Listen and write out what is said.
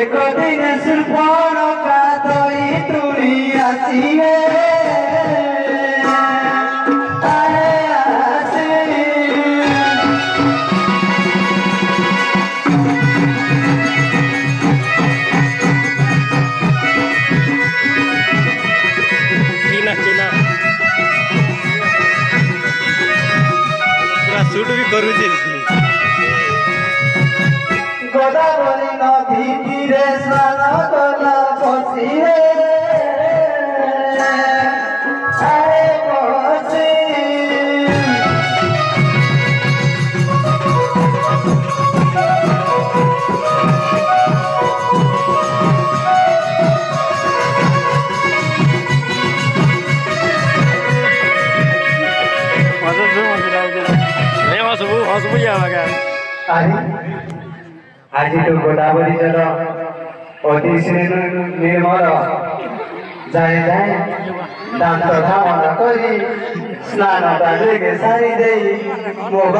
एकदिन सुपन कातई तुरी आसिए सूट भी करू गोदावरी नदी तीरे स्नान कला बसिए आए बसी आज तो गोदावरी जल अति निर्मल जाए जाए दांत धावन करी स्नान पानी सारी दे मोग